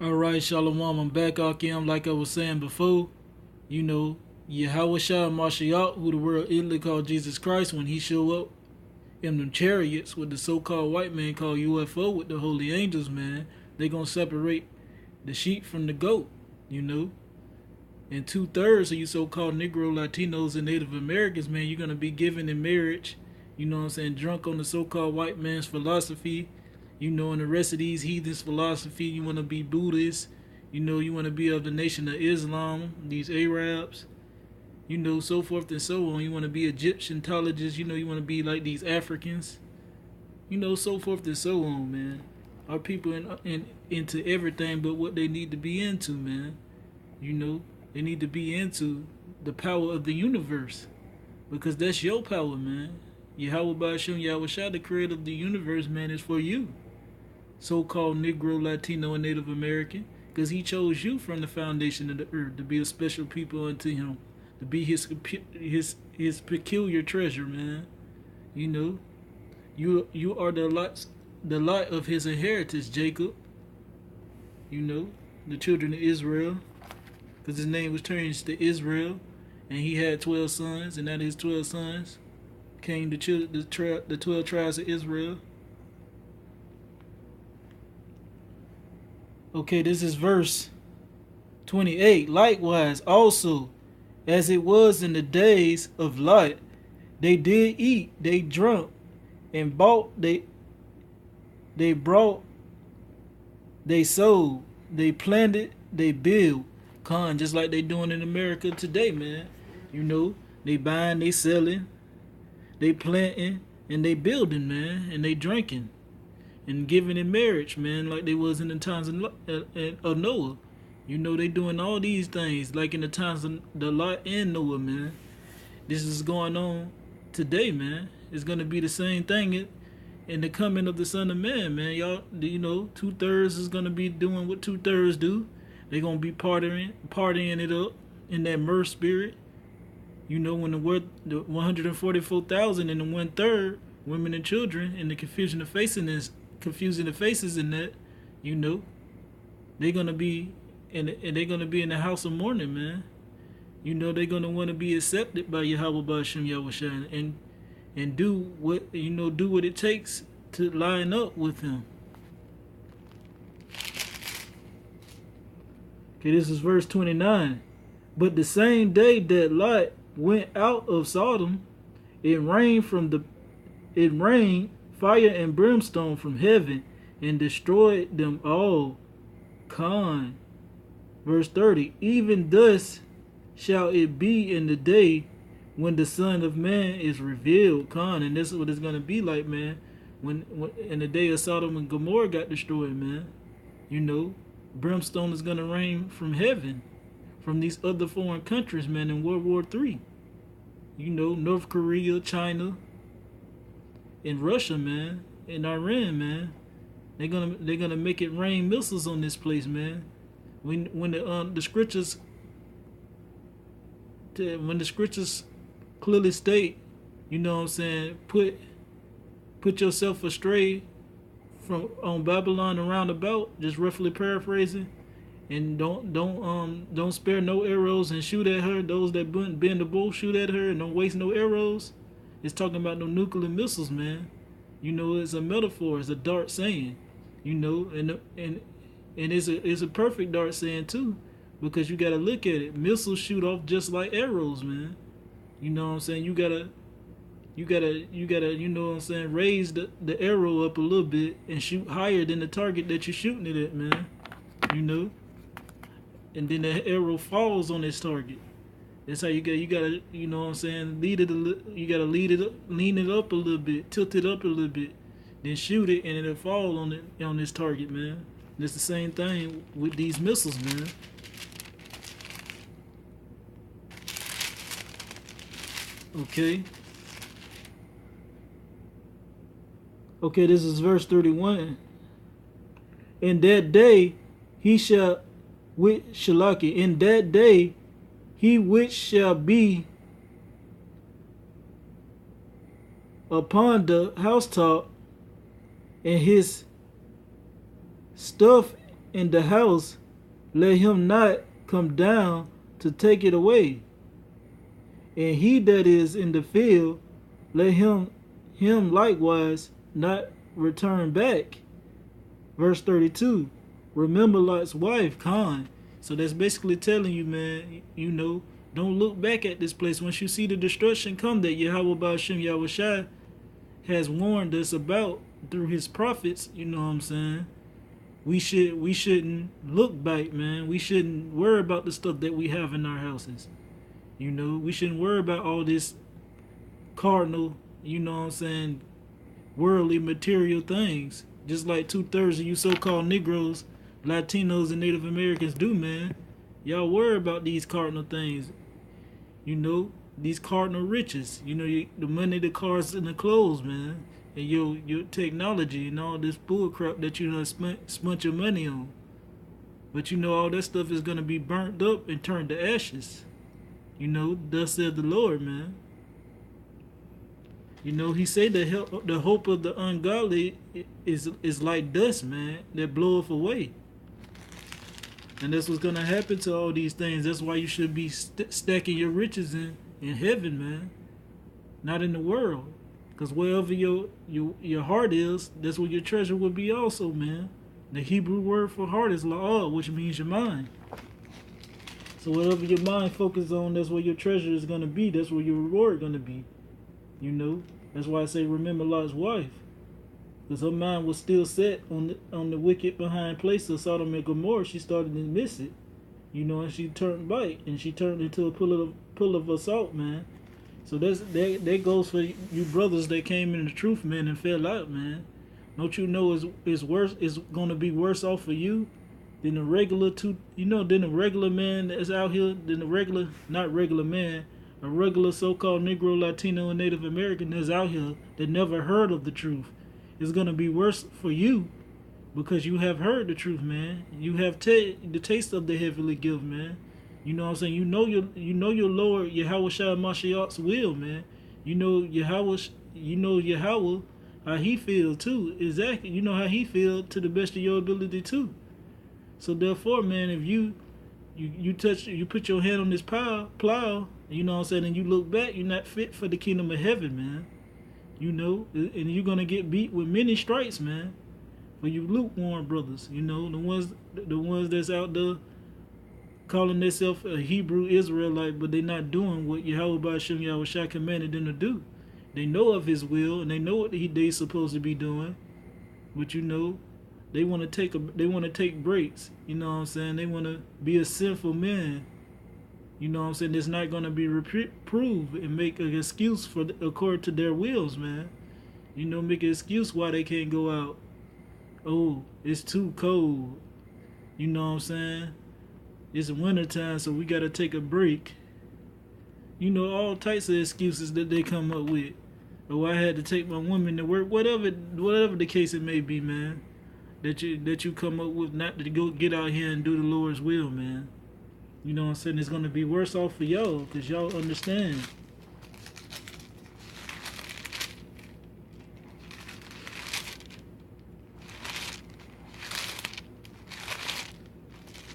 Alright, Shalom, I'm back, Akim. Like I was saying before, you know, Yahweh Shah Mashiach, who the world Italy called Jesus Christ, when he show up in them chariots with the so-called white man called UFO with the holy angels, man, they gonna separate the sheep from the goat, you know. And 2/3 of you so-called Negro, Latinos, and Native Americans, man, you're gonna be given in marriage, you know what I'm saying, drunk on the so-called white man's philosophy, you know, and the rest of these heathens' philosophy. You want to be Buddhist, you know, you want to be of the nation of Islam, these Arabs, you know, so forth and so on. You want to be Egyptologists, you know, you want to be like these Africans, you know, so forth and so on, man. Our people into everything but what they need to be into, man. You know, they need to be into the power of the universe because that's your power, man. Yahweh Ba'ashem Yahweh Shah, the creator of the universe, man, is for you, so-called Negro, Latino, and Native American, because he chose you from the foundation of the earth to be a special people unto him, to be his peculiar treasure, man. You know, you are the light of his inheritance, Jacob. You know, the children of Israel, because his name was changed to Israel, and he had 12 sons, and out of his 12 sons came the 12 tribes of Israel. Okay, this is verse 28. Likewise, also, as it was in the days of Lot, they did eat, they drunk, and they brought, they sold, they planted, they build. Just like they doing in America today, man. You know, they buying, they selling, they planting, and they building, man, and they drinking and giving in marriage, man, like they was in the times of Noah. You know, they doing all these things like in the times of the Lot and Noah, man. This is going on today, man. It's gonna be the same thing in the coming of the Son of Man, man. Y'all, you know, 2/3 is gonna be doing what 2/3 do. They gonna be partying it up in that mirth spirit. You know, when the 144,000 and the 1/3 women and children and the confusing the faces in that, you know, they're gonna be they're gonna be in the house of mourning, man. You know, they're gonna want to be accepted by Yahweh Ba'ashem Yahushua and do what it takes to line up with him. Okay, this is verse 29. But the same day that Lot went out of Sodom, it rained fire and brimstone from heaven and destroyed them all. Verse 30. Even thus shall it be in the day when the Son of Man is revealed. And this is what it's going to be like, man. When in the day of Sodom and Gomorrah got destroyed, man. You know, brimstone is going to rain from heaven, from these other foreign countries, man, in World War III. You know, North Korea, China, and Russia, man, and Iran, man. They're gonna make it rain missiles on this place, man. When the scriptures clearly state, you know what I'm saying, put yourself astray from on Babylon around about, just roughly paraphrasing, and don't spare no arrows and shoot at her. Those that bend the bow, shoot at her, and don't waste no arrows. It's talking about no nuclear missiles, man. You know, it's a metaphor, it's a dart saying, you know, and it's a perfect dart saying too, because you gotta look at it. Missiles shoot off just like arrows, man. You know what I'm saying? You gotta, you know what I'm saying, raise the arrow up a little bit and shoot higher than the target that you're shooting it at, man. You know? And then the arrow falls on its target. That's how you gotta, you know what I'm saying, you gotta lean it up a little bit, tilt it up a little bit, then shoot it, and it'll fall on this target, man. It's the same thing with these missiles, man. Okay. Okay, this is verse 31. In that day he shall with Shalaki, in that day he which shall be upon the housetop, and his stuff in the house, let him not come down to take it away. And he that is in the field, let him likewise not return back. Verse 32, remember Lot's wife, Khan. So that's basically telling you, man, don't look back at this place. Once you see the destruction come that Yahweh Ba'ashem Yahushai has warned us about through his prophets, you know what I'm saying? We shouldn't look back, man. We shouldn't worry about the stuff that we have in our houses. We shouldn't worry about all this cardinal, you know what I'm saying, worldly material things. Just like 2/3 of you so-called Negroes, Latinos, and Native Americans do, man. Y'all worry about these cardinal things. These cardinal riches. The money, the cars, and the clothes, man. And your technology and all this bull crap that you done spent your money on. But all that stuff is going to be burnt up and turned to ashes. Thus said the Lord, man. He said the hope of the ungodly is like dust, man, that bloweth away. And that's what's going to happen to all these things. That's why you should be stacking your riches in heaven, man. Not in the world. Because wherever your heart is, that's where your treasure will be also, man. The Hebrew word for heart is la'ah, which means your mind. So whatever your mind focuses on, that's where your treasure is going to be. That's where your reward is going to be. That's why I say remember Lot's wife. Because her mind was still set on the wicked behind place of Sodom and Gomorrah. She started to miss it. And she turned back. And she turned into a pull of assault, man. So that goes for you brothers that came in the truth, man, and fell out, man. Don't you know it's worse? It's going to be worse off for you than the regular than the regular man that's out here, than the regular, not regular man, a regular so-called Negro, Latino, and Native American that's out here that never heard of the truth. It's going to be worse for you because you have heard the truth, man. You have the taste of the heavenly gift, man. You know what I'm saying? You know your Lord, Yahweh Shai Mashiach's will, man. Yahweh, how he feels too. Exactly. You know how he feels to the best of your ability too. So therefore, man, if you put your hand on this plow, you know what I'm saying, and you look back, you're not fit for the kingdom of heaven, man. And you're gonna get beat with many stripes, man. For you lukewarm brothers, the ones that's out there calling themselves a Hebrew Israelite, but they're not doing what Yahweh Ba'ashem Yahushua commanded them to do. They know of his will and they know what they supposed to be doing, but they want to take breaks. You know what I'm saying? They want to be a sinful man. You know what I'm saying? It's not going to be reproved and make an excuse according to their wills, man. Make an excuse why they can't go out. Oh, it's too cold. You know what I'm saying? It's wintertime, so we got to take a break. All types of excuses that they come up with. Oh, I had to take my woman to work. Whatever the case it may be, man. That you come up with not to go get out here and do the Lord's will, man. You know what I'm saying? It's going to be worse off for y'all because y'all understand.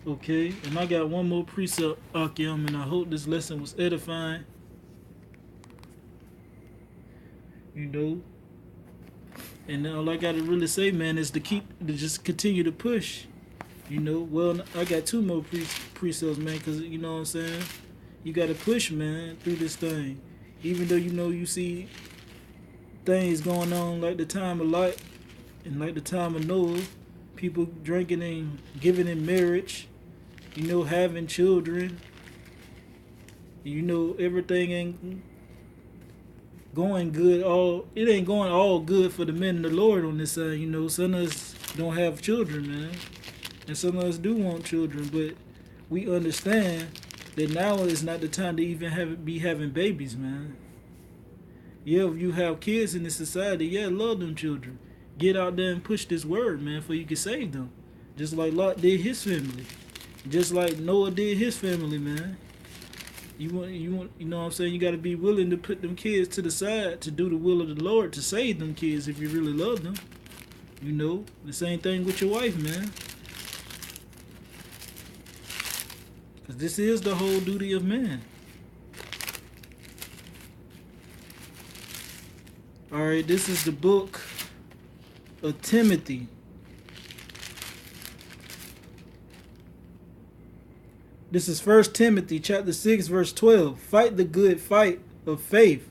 Okay, and I got one more precept, Akim, and I hope this lesson was edifying. And all I got to really say, man, is to just continue to push. Well, I got two more precepts, man, because, you know what I'm saying? You got to push, man, through this thing. Even though, you see things going on like the time of Lot and like the time of Noah, people drinking and giving in marriage, having children. Everything ain't going good. It ain't going all good for the men of the Lord on this side. Some of us don't have children, man. And some of us do want children, but we understand that now is not the time to even be having babies, man. Yeah, if you have kids in this society, yeah, love them children. Get out there and push this word, man, for you can save them. Just like Lot did his family. Just like Noah did his family, man. You know what I'm saying? You got to be willing to put them kids to the side to do the will of the Lord to save them kids if you really love them. The same thing with your wife, man. This is the whole duty of man. Alright, this is the book of Timothy. This is 1 Timothy chapter 6, verse 12. Fight the good fight of faith.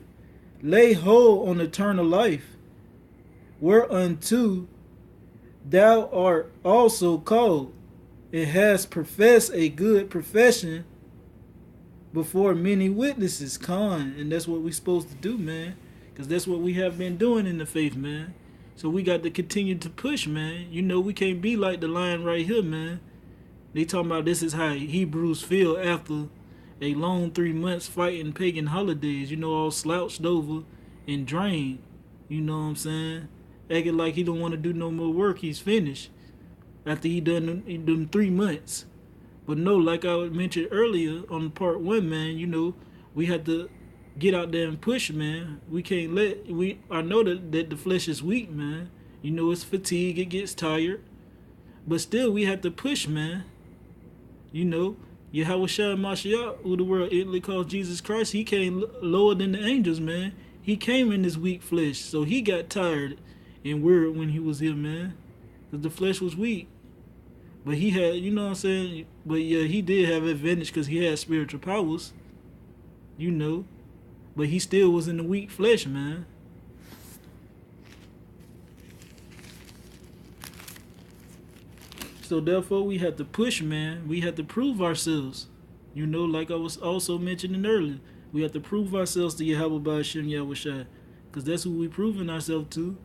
Lay hold on eternal life, whereunto thou art also called, and hast professed a good profession before many witnesses. And that's what we're supposed to do, man. Because that's what we have been doing in the faith, man. So we got to continue to push, man. You know, we can't be like the line right here, man. They talking about this is how Hebrews feel after a long 3 months fighting pagan holidays, you know, all slouched over and drained. You know what I'm saying? Acting like he don't want to do no more work. He's finished after he done 3 months. But no, like I mentioned earlier on part 1, man, you know, we had to get out there and push, man. We can't I know that the flesh is weak, man. You know, it's fatigue, it gets tired. But still, we have to push, man. You know, P.U.S.H, who the world instantly calls Jesus Christ, he came lower than the angels, man. He came in this weak flesh, so he got tired and weary when he was here, man. Because the flesh was weak. But he had, you know what I'm saying? But yeah, he did have advantage because he had spiritual powers. You know. But he still was in the weak flesh, man. So therefore, we have to push, man. We have to prove ourselves. You know, like I was also mentioning earlier, we have to prove ourselves to P.U.S.H, because that's who we proving ourselves to.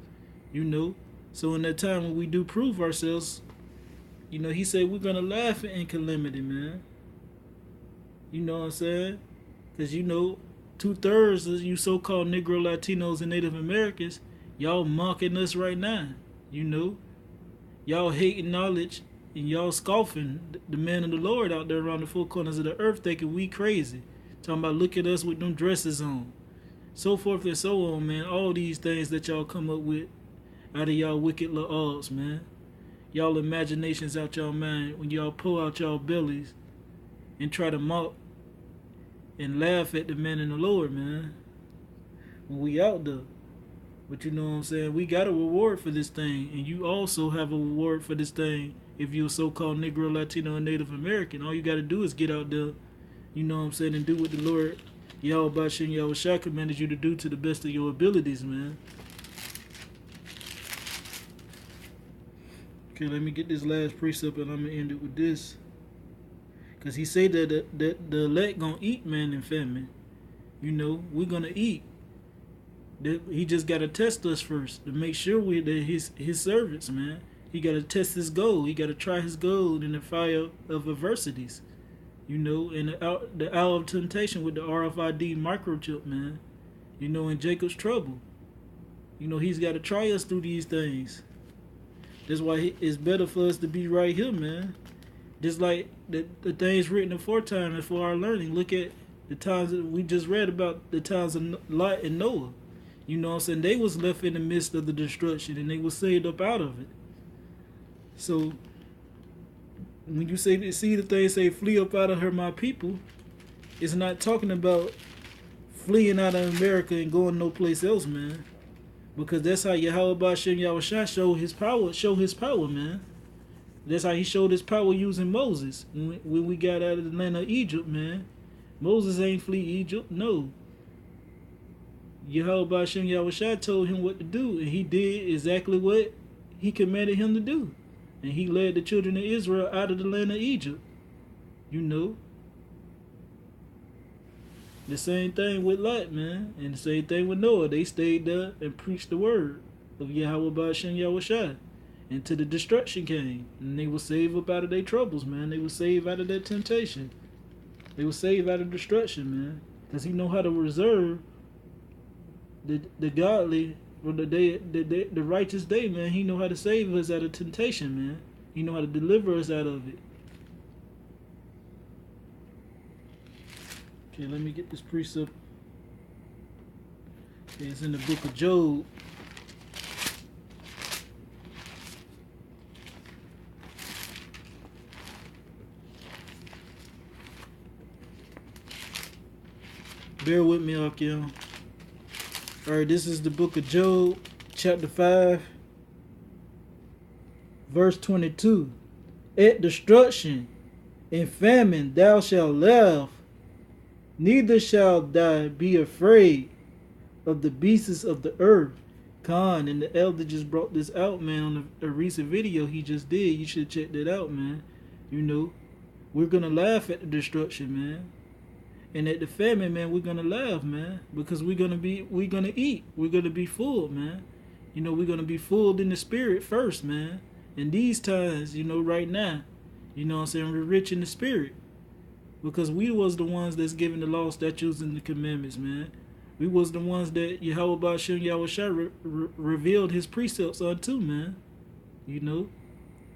You know, so in that time when we do prove ourselves, you know, he said we're gonna laugh in calamity, man. You know what I'm saying? Because you know, 2/3 of you so-called Negro, Latinos, and Native Americans, y'all mocking us right now. You know, y'all hating knowledge. And y'all scoffing the man of the Lord out there around the four corners of the earth, thinking we crazy. Talking about look at us with them dresses on. So forth and so on, man. All these things that y'all come up with out of y'all wicked little odds, man. Y'all imaginations out y'all mind when y'all pull out y'all bellies and try to mock and laugh at the man in the Lord, man. When we out there. But you know what I'm saying? We got a reward for this thing. And you also have a reward for this thing if you're a so-called Negro, Latino, and Native American. All you got to do is get out there, you know what I'm saying, and do what the Lord, P.U.S.H, commanded you to do to the best of your abilities, man. Okay, let me get this last precept and I'm going to end it with this. Because he said that the elect going to eat, man, in famine. You know, we're going to eat. He just got to test us first to make sure we're his servants, man. He got to test his gold. He got to try his gold in the fire of adversities. You know, in the hour of temptation with the RFID microchip, man. You know, in Jacob's trouble. You know, he's got to try us through these things. That's why it's better for us to be right here, man. Just like the things written aforetime and for our learning. Look at the times that we just read about, the times of Lot and Noah. You know what I'm saying? They was left in the midst of the destruction and they was saved up out of it. So when you see the thing say flee up out of her, my people, it's not talking about fleeing out of America and going no place else, man. Because that's how P.U.S.H show his power, man. That's how he showed his power using Moses. When we got out of the land of Egypt, man. Moses ain't flee Egypt, no. P.U.S.H told him what to do, and he did exactly what he commanded him to do. And he led the children of Israel out of the land of Egypt. You know. The same thing with Lot, man. And the same thing with Noah. They stayed there and preached the word of P.U.S.H. Until the destruction came. And they were saved up out of their troubles, man. They were saved out of their temptation. They were saved out of destruction, man. Because he know how to reserve the godly for the righteous day, man. He know how to save us out of temptation, man. He know how to deliver us out of it. Okay, let me get this precept. Okay, it's in the book of Job. Bear with me, Akim. Alright, this is the book of Job, chapter 5, verse 22. At destruction and famine thou shalt laugh, neither shalt thou be afraid of the beasts of the earth. Khan and the elder just brought this out, man, on a recent video he just did. You should check that out, man. You know, we're gonna laugh at the destruction, man. And at the famine, man, we're gonna laugh, man. Because we're gonna eat. We're gonna be full, man. You know, we're gonna be full in the spirit first, man. In these times, you know, right now, you know what I'm saying, we're rich in the spirit. Because we was the ones that's giving the law, statutes, and the commandments, man. We was the ones that Yahweh Ba'ashem Yahushua revealed his precepts unto, man. You know?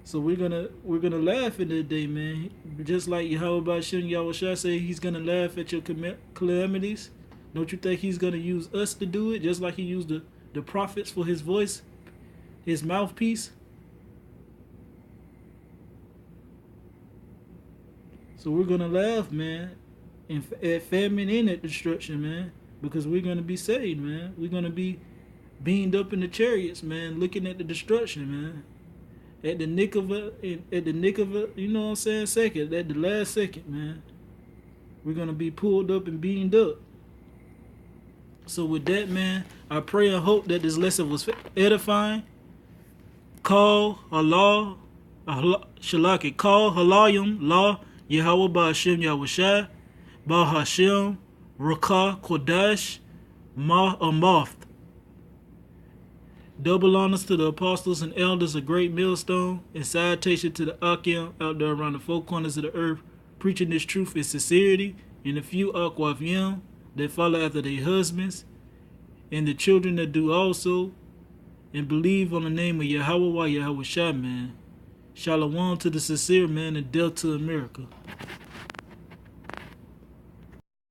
So we're gonna laugh in that day, man. Just like Yahweh Ba'ashem Yahushua say he's gonna laugh at your calamities. Don't you think he's gonna use us to do it? Just like he used the prophets for his voice, his mouthpiece. So we're gonna laugh, man, at famine and at destruction, man. Because we're going to be saved, man. We're going to be beamed up in the chariots, man, looking at the destruction, man. At the nick of a, you know what I'm saying, second, at the last second, man. We're going to be pulled up and beamed up. So with that, man, I pray and hope that this lesson was edifying. Call Allah, Shalaki, call Halayim, La, Yahweh Ba'ashem Yahushua, Ba'ashem, Rakah, Kodash, Amath. Double honors to the apostles and elders, a great millstone, and salutation to the Akim out there around the four corners of the earth, preaching this truth in sincerity, and the few Akwavim that follow after their husbands, and the children that do also, and believe on the name of Yahweh Yahushua, man. Shalom to the sincere, man, and Delta America.